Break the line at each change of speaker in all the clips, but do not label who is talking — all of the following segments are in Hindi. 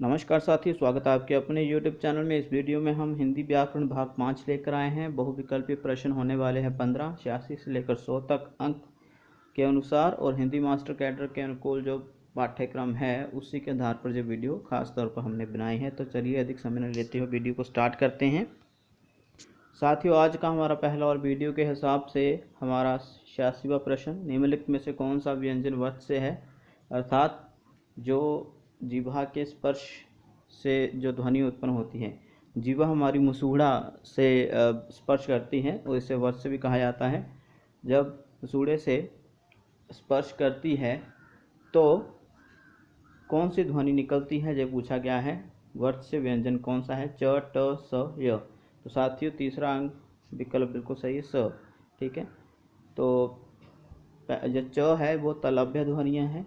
नमस्कार साथियों, स्वागत है आपके अपने YouTube चैनल में। इस वीडियो में हम हिंदी व्याकरण भाग 5 लेकर आए हैं। बहुविकल्पीय प्रश्न होने वाले हैं 15, 86 से लेकर 100 तक अंक के अनुसार, और हिंदी मास्टर कैडर के अनुकूल जो पाठ्यक्रम है उसी के आधार पर जो वीडियो खास तौर पर हमने बनाई है। तो चलिए अधिक समय न लेते हुए वीडियो को स्टार्ट करते हैं। साथियों, आज का हमारा पहला और वीडियो के हिसाब से हमारा 86वां प्रश्न, निम्नलिखित में से कौन सा व्यंजन वत् से है, अर्थात जो जीवा के स्पर्श से जो ध्वनि उत्पन्न होती है। जीवा हमारी मुसूड़ा से स्पर्श करती है और इसे वत् से भी कहा जाता है। जब मुसूड़े से स्पर्श करती है तो कौन सी ध्वनि निकलती है, जब पूछा गया है वत् से व्यंजन कौन सा है, च, ट, स, य। तो साथियों, तीसरा अंक विकल्प बिल्कुल सही है, स। ठीक है, तो जो च है वो तलभ्य ध्वनियाँ हैं,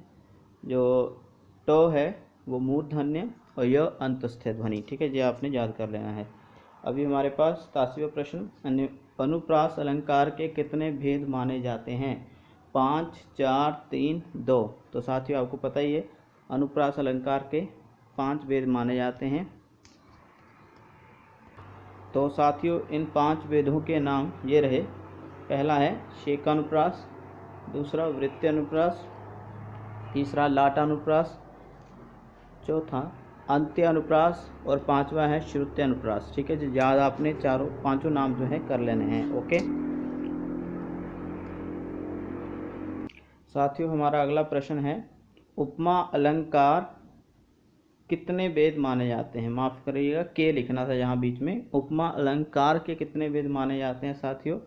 जो ट है वो मूर्धन्य, और यह अंतस्थ ध्वनि। ठीक है, ये आपने याद कर लेना है। अभी हमारे पास 87वां प्रश्न, अनुप्रास अलंकार के कितने भेद माने जाते हैं? 5, 4, 3, 2। तो साथियों, आपको पता ही है अनुप्रास अलंकार के 5 भेद माने जाते हैं। तो साथियों, इन 5 भेदों के नाम ये रहे। पहला है शेकानुप्रास, दूसरा वृत्त्यानुप्रास, तीसरा लाटानुप्रास, चौथा अंत्यानुप्रास, और पांचवा है श्रुत्यानुप्रास। ठीक है जी, याद आपने पांचों नाम जो है कर लेने हैं। ओके साथियों, हमारा अगला प्रश्न है, उपमा अलंकार कितने भेद माने जाते हैं? माफ करिएगा, के लिखना था यहाँ बीच में। उपमा अलंकार के कितने भेद माने जाते हैं? साथियों,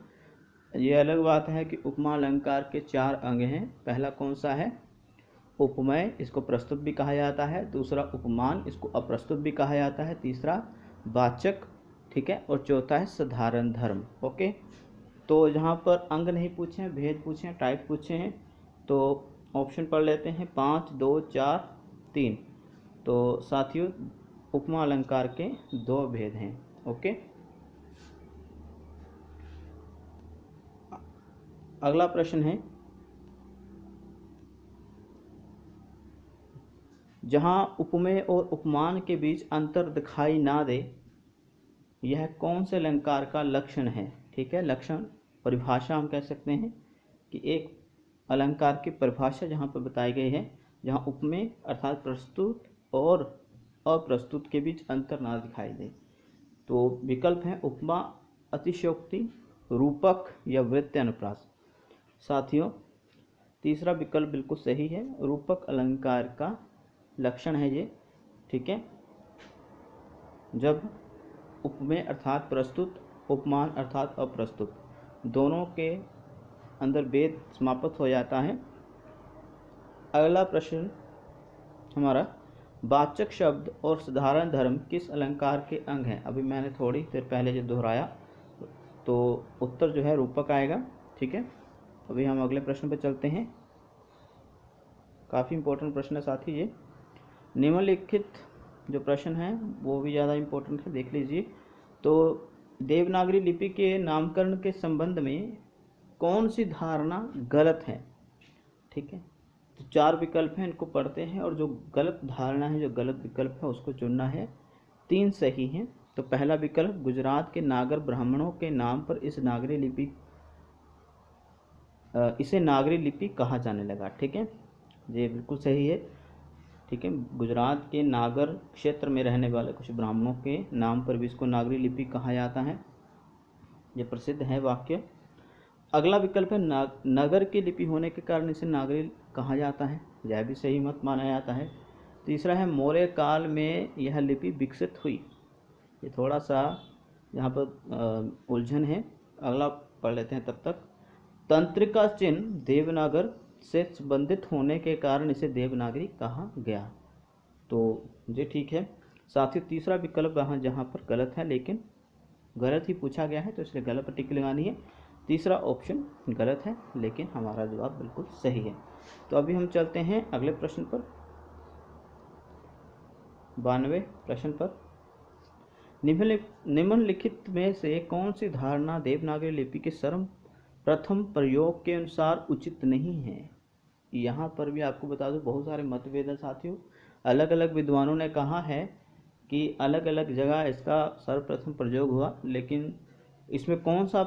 ये अलग बात है कि उपमा अलंकार के 4 अंग हैं। पहला कौन सा है? उपमेय, इसको प्रस्तुत भी कहा जाता है। दूसरा उपमान, इसको अप्रस्तुत भी कहा जाता है। तीसरा वाचक, ठीक है, और चौथा है साधारण धर्म। ओके, तो जहाँ पर अंग नहीं पूछे हैं, भेद पूछे हैं, टाइप पूछे हैं, तो ऑप्शन पढ़ लेते हैं 5, 2, 4, 3। तो साथियों, उपमा अलंकार के 2 भेद हैं। ओके, अगला प्रश्न है, जहाँ उपमेय और उपमान के बीच अंतर दिखाई ना दे, यह कौन से अलंकार का लक्षण है? ठीक है, लक्षण परिभाषा हम कह सकते हैं कि एक अलंकार की परिभाषा जहाँ पर बताई गई है, जहाँ उपमेय अर्थात प्रस्तुत और अप्रस्तुत के बीच अंतर ना दिखाई दे। तो विकल्प है उपमा, अतिशयोक्ति, रूपक या वृत्त्यानुप्रास। साथियों, तीसरा विकल्प बिल्कुल सही है, रूपक अलंकार का लक्षण है ये। ठीक है, जब उपमेय अर्थात प्रस्तुत, उपमान अर्थात अप्रस्तुत, दोनों के अंदर भेद समाप्त हो जाता है। अगला प्रश्न हमारा, वाचक शब्द और साधारण धर्म किस अलंकार के अंग हैं? अभी मैंने थोड़ी देर पहले जो दोहराया, तो उत्तर जो है रूपक आएगा। ठीक है, अभी हम अगले प्रश्न पर चलते हैं। काफ़ी इंपॉर्टेंट प्रश्न है साथी ये। निम्नलिखित जो प्रश्न है वो भी ज़्यादा इम्पोर्टेंट है, देख लीजिए। तो देवनागरी लिपि के नामकरण के संबंध में कौन सी धारणा गलत है? ठीक है, तो 4 विकल्प हैं, इनको पढ़ते हैं, और जो गलत धारणा है, जो गलत विकल्प है, उसको चुनना है। 3 सही हैं। तो पहला विकल्प, गुजरात के नागर ब्राह्मणों के नाम पर इसे नागरी लिपि कहा जाने लगा। ठीक है, ये बिल्कुल सही है। ठीक है, गुजरात के नागर क्षेत्र में रहने वाले कुछ ब्राह्मणों के नाम पर भी इसको नागरी लिपि कहा जाता है, ये प्रसिद्ध है वाक्य। अगला विकल्प है, नगर की लिपि होने के कारण इसे नागरी कहा जाता है, यह भी सही मत माना जाता है। तीसरा है, मौर्य काल में यह लिपि विकसित हुई, ये थोड़ा सा यहाँ पर उलझन है, अगला पढ़ लेते हैं तब तक। तंत्रिका चिन्ह देवनागर से संबंधित होने के कारण इसे देवनागरी कहा गया, तो ये ठीक है। साथ ही तीसरा विकल्प जहाँ पर गलत है, लेकिन गलत ही पूछा गया है तो इसलिए गलत पर टिक लगानी है। तीसरा ऑप्शन गलत है, लेकिन हमारा जवाब बिल्कुल सही है। तो अभी हम चलते हैं अगले प्रश्न पर, 92वें प्रश्न पर। निम्नलिखित में से कौन सी धारणा देवनागरी लिपि के सर्वप्रथम प्रयोग के अनुसार उचित नहीं है? यहाँ पर भी आपको बता दूं बहुत सारे मतभेद हैं साथियों। अलग अलग विद्वानों ने कहा है कि अलग अलग जगह इसका सर्वप्रथम प्रयोग हुआ, लेकिन इसमें कौन सा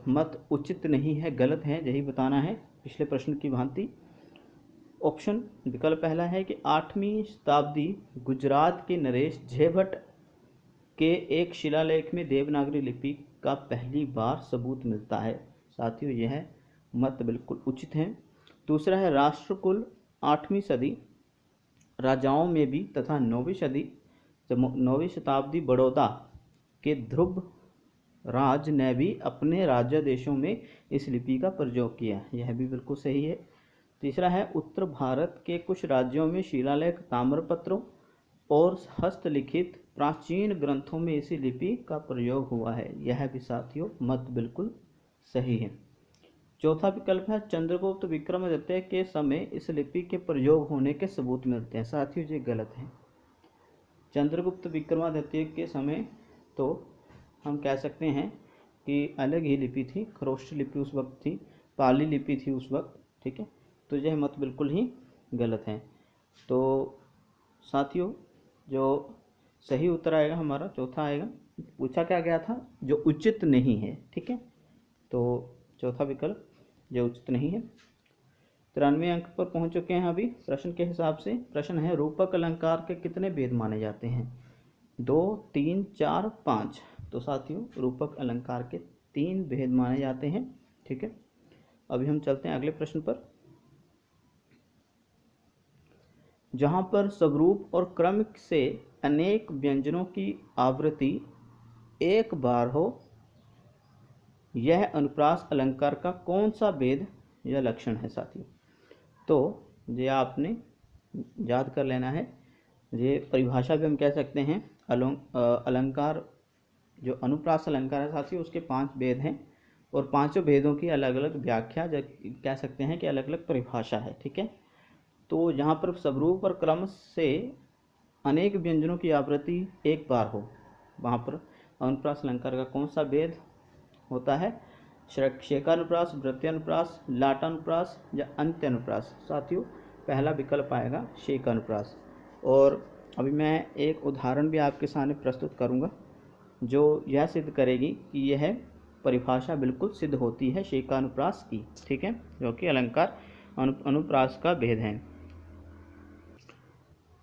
मत उचित नहीं है, गलत है, यही बताना है पिछले प्रश्न की भांति। ऑप्शन विकल्प पहला है कि 8वीं शताब्दी गुजरात के नरेश झेभट्ट के एक शिलालेख में देवनागरी लिपि का पहली बार सबूत मिलता है। साथियों, यह मत बिल्कुल उचित है। दूसरा है राष्ट्रकुल 8वीं सदी राजाओं में भी तथा 9वीं शताब्दी बड़ौदा के ध्रुव राज ने भी अपने राज्य देशों में इस लिपि का प्रयोग किया, यह भी बिल्कुल सही है। तीसरा है उत्तर भारत के कुछ राज्यों में शिलालेख, ताम्रपत्रों और हस्तलिखित प्राचीन ग्रंथों में इसी लिपि का प्रयोग हुआ है, यह भी साथियों मत बिल्कुल सही है। चौथा विकल्प है चंद्रगुप्त विक्रमादित्य के समय इस लिपि के प्रयोग होने के सबूत मिलते हैं। साथियों, ये गलत है। चंद्रगुप्त विक्रमादित्य के समय तो हम कह सकते हैं कि अलग ही लिपि थी, खरोष्ट लिपि उस वक्त थी, पाली लिपि थी उस वक्त, ठीक है। तो यह मत बिल्कुल ही गलत है। तो साथियों, जो सही उत्तर आएगा हमारा चौथा आएगा। पूछा क्या गया था, जो उचित नहीं है, ठीक है। तो चौथा विकल्प जो उचित नहीं है। 93 अंक पर पहुंच चुके हैं अभी प्रश्न के हिसाब से। प्रश्न है रूपक अलंकार के कितने भेद माने जाते हैं? 2, 3, 4, 5। तो साथियों, रूपक अलंकार के 3 भेद माने जाते हैं, ठीक है। अभी हम चलते हैं अगले प्रश्न पर। जहां पर स्वरूप और क्रम से अनेक व्यंजनों की आवृत्ति एक बार हो, यह अनुप्रास अलंकार का कौन सा भेद या लक्षण है? साथियों, तो ये आपने याद कर लेना है। ये परिभाषा भी हम कह सकते हैं। अलंकार जो अनुप्रास अलंकार है साथियों, उसके 5 भेद हैं और पांचों भेदों की अलग अलग व्याख्या कह सकते हैं कि अलग अलग परिभाषा है, ठीक है। तो जहाँ पर स्वरूप और क्रम से अनेक व्यंजनों की आवृत्ति एक बार हो, वहाँ पर अनुप्रास अलंकार का कौन सा भेद होता है? शेकानुप्रास, वृत्यानुप्रास, लाटानुप्रास या अंत्यानुप्रास? साथियों, पहला विकल्प आएगा शेकानुप्रास। और अभी मैं एक उदाहरण भी आपके सामने प्रस्तुत करूंगा जो यह सिद्ध करेगी कि यह परिभाषा बिल्कुल सिद्ध होती है शेकानुप्रास की, ठीक है, जो कि अलंकार अनुप्रास का भेद है।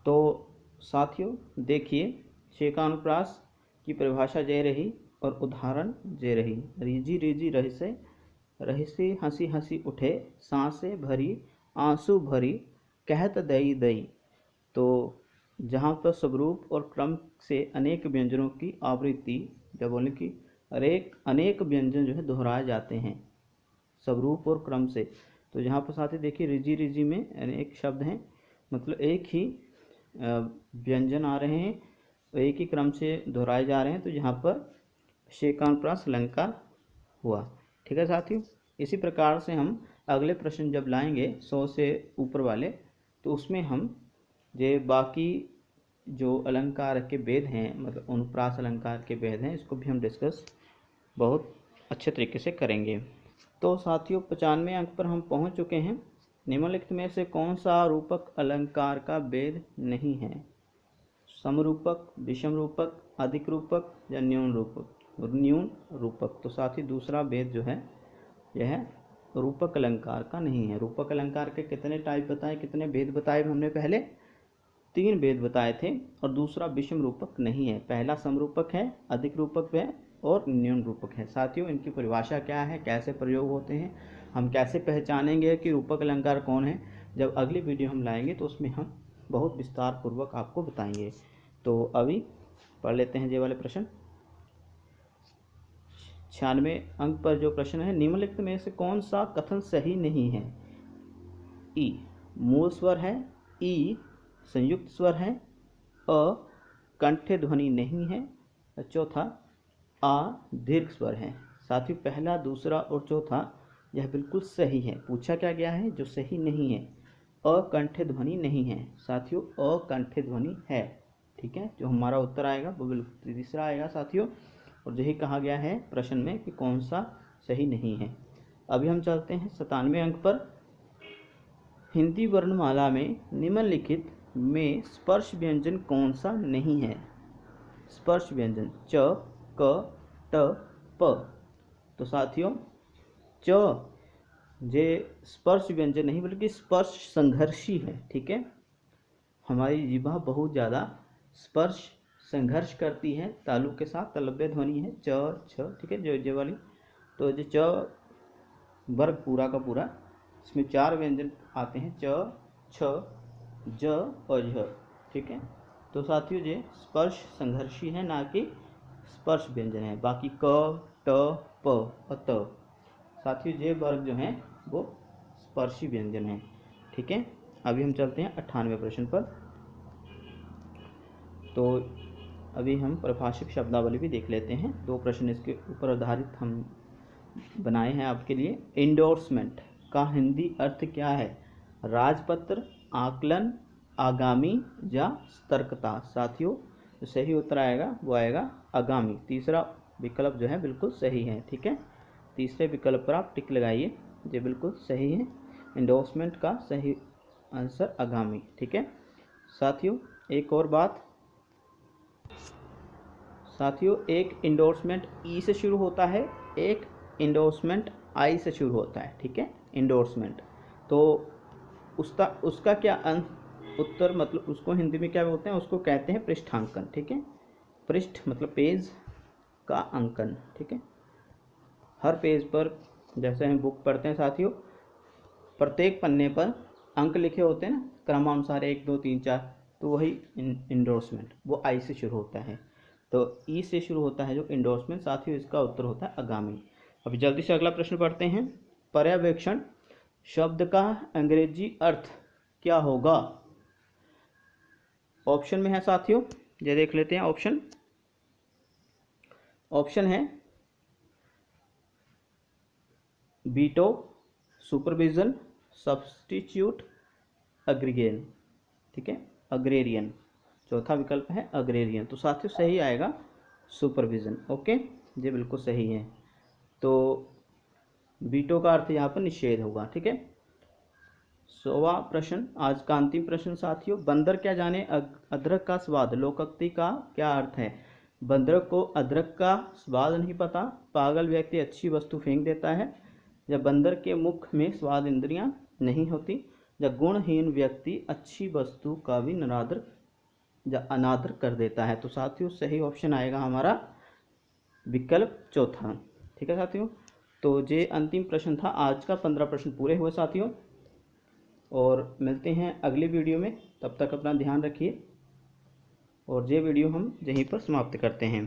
तो साथियों देखिए, शेकानुप्रास की परिभाषा जे रही और उदाहरण जे रही। रीजी रीजी रहिसे, रहिसी हंसी हंसी उठे, सांसे भरी आंसू भरी, कहत दई दई। तो जहाँ पर स्वरूप और क्रम से अनेक व्यंजनों की आवृत्ति, जब बोले कि अनेक व्यंजन जो है दोहराए जाते हैं स्वरूप और क्रम से, तो यहाँ पर साथ ही देखिए रिजी रिजी में अनेक शब्द हैं, मतलब एक ही व्यंजन आ रहे हैं, एक ही क्रम से दोहराए जा रहे हैं, तो यहाँ पर शेकानुप्रास अलंकार हुआ, ठीक है साथियों। इसी प्रकार से हम अगले प्रश्न जब लाएंगे 100 से ऊपर वाले, तो उसमें हम ये बाकी जो अलंकार के भेद हैं, मतलब अनुप्रास अलंकार के भेद हैं, इसको भी हम डिस्कस बहुत अच्छे तरीके से करेंगे। तो साथियों 95 अंक पर हम पहुंच चुके हैं। निम्नलिखित में से कौन सा रूपक अलंकार का भेद नहीं है? समरूपक, विषम रूपक, अधिक रूपक या न्यून रूपक? तो साथ ही दूसरा भेद जो है यह रूपक अलंकार का नहीं है। रूपक अलंकार के कितने टाइप बताए, कितने भेद बताए हमने? पहले 3 भेद बताए थे और दूसरा विषम रूपक नहीं है। पहला समरूपक है, अधिक रूपक है और न्यून रूपक है। साथियों, इनकी परिभाषा क्या है, कैसे प्रयोग होते हैं, हम कैसे पहचानेंगे कि रूपक अलंकार कौन है, जब अगली वीडियो हम लाएंगे तो उसमें हम बहुत विस्तार पूर्वक आपको बताएंगे। तो अभी पढ़ लेते हैं ये वाले प्रश्न। 96 अंक पर जो प्रश्न है, निम्नलिखित में से कौन सा कथन सही नहीं है? ई मूल स्वर है, ई संयुक्त स्वर है, अ कंठ्य ध्वनि नहीं है, चौथा आ दीर्घ स्वर है। साथियों, पहला, दूसरा और चौथा यह बिल्कुल सही है। पूछा क्या गया है? जो सही नहीं है, अकंठ्य ध्वनि नहीं है। साथियों, अकंठ्य ध्वनि है, ठीक है। जो हमारा उत्तर आएगा वो बिल्कुल तीसरा आएगा साथियों, और यही कहा गया है प्रश्न में कि कौन सा सही नहीं है। अभी हम चलते हैं 97 अंक पर। हिंदी वर्णमाला में निम्नलिखित में स्पर्श व्यंजन कौन सा नहीं है? स्पर्श व्यंजन च, क, ट, प। तो साथियों च जे स्पर्श व्यंजन नहीं बल्कि स्पर्श संघर्षी है। ठीक है, हमारी जीभा बहुत ज़्यादा स्पर्श संघर्ष करती है तालु के साथ। तलव्य ध्वनि है च छ। ठीक है, जो वाली। तो जो च वर्ग पूरा का पूरा, इसमें 4 व्यंजन आते हैं च, छ, ज और झ। ठीक है, तो साथियों ये स्पर्श संघर्षी है, ना कि स्पर्श व्यंजन है। बाकी क, ट, प और त साथियों ये वर्ग जो हैं वो स्पर्शी व्यंजन है। ठीक है, अभी हम चलते हैं 98वें प्रश्न पर। तो अभी हम परिभाषिक शब्दावली भी देख लेते हैं। 2 प्रश्न इसके ऊपर आधारित हम बनाए हैं आपके लिए। इंडोर्समेंट का हिंदी अर्थ क्या है? राजपत्र, आकलन, आगामी या सतर्कता। साथियों जो सही उत्तर आएगा वो आएगा आगामी। तीसरा विकल्प जो है बिल्कुल सही है। ठीक है, तीसरे विकल्प पर आप टिक लगाइए, ये बिल्कुल सही है। इंडोर्समेंट का सही आंसर आगामी। ठीक है साथियों, एक और बात साथियों, एक इंडोर्समेंट ई से शुरू होता है, एक इंडोर्समेंट आई से शुरू होता है। ठीक है, इंडोर्समेंट तो उसका क्या उत्तर मतलब उसको हिंदी में क्या बोलते हैं? उसको कहते हैं पृष्ठांकन। ठीक है, पृष्ठ मतलब पेज का अंकन। ठीक है, हर पेज पर जैसे हम बुक पढ़ते हैं साथियों, प्रत्येक पन्ने पर अंक लिखे होते हैं ना, क्रमानुसार 1 2 3 4, तो वही इंडोर्समेंट वो आई से शुरू होता है। तो ई से शुरू होता है जो इंडोर्समेंट। साथियों इसका उत्तर होता है आगामी। अभी जल्दी से अगला प्रश्न पढ़ते हैं। पर्यवेक्षण शब्द का अंग्रेजी अर्थ क्या होगा? ऑप्शन में है साथियों, ये देख लेते हैं। ऑप्शन है बीटो, सुपरविजन, सब्स्टिट्यूट, अग्रीगेन। ठीक है, अग्रेरियन। चौथा विकल्प है अग्रेरियन। तो साथियों सही आएगा सुपरविजन। ओके, ये बिल्कुल सही है। तो बीटो का अर्थ यहाँ पर निषेध होगा। ठीक है, 100वां प्रश्न, आज का अंतिम प्रश्न साथियों। बंदर क्या जाने अदरक का स्वाद, लोकोक्ति का क्या अर्थ है? बंदर को अदरक का स्वाद नहीं पता, पागल व्यक्ति अच्छी वस्तु फेंक देता है, या बंदर के मुख में स्वाद इंद्रियां नहीं होती, या गुणहीन व्यक्ति अच्छी वस्तु का भी निरादर या अनादर कर देता है। तो साथियों सही ऑप्शन आएगा हमारा विकल्प चौथा। ठीक है साथियों, तो ये अंतिम प्रश्न था। आज का 15 प्रश्न पूरे हुए साथियों, और मिलते हैं अगली वीडियो में। तब तक अपना ध्यान रखिए, और ये वीडियो हम यहीं पर समाप्त करते हैं।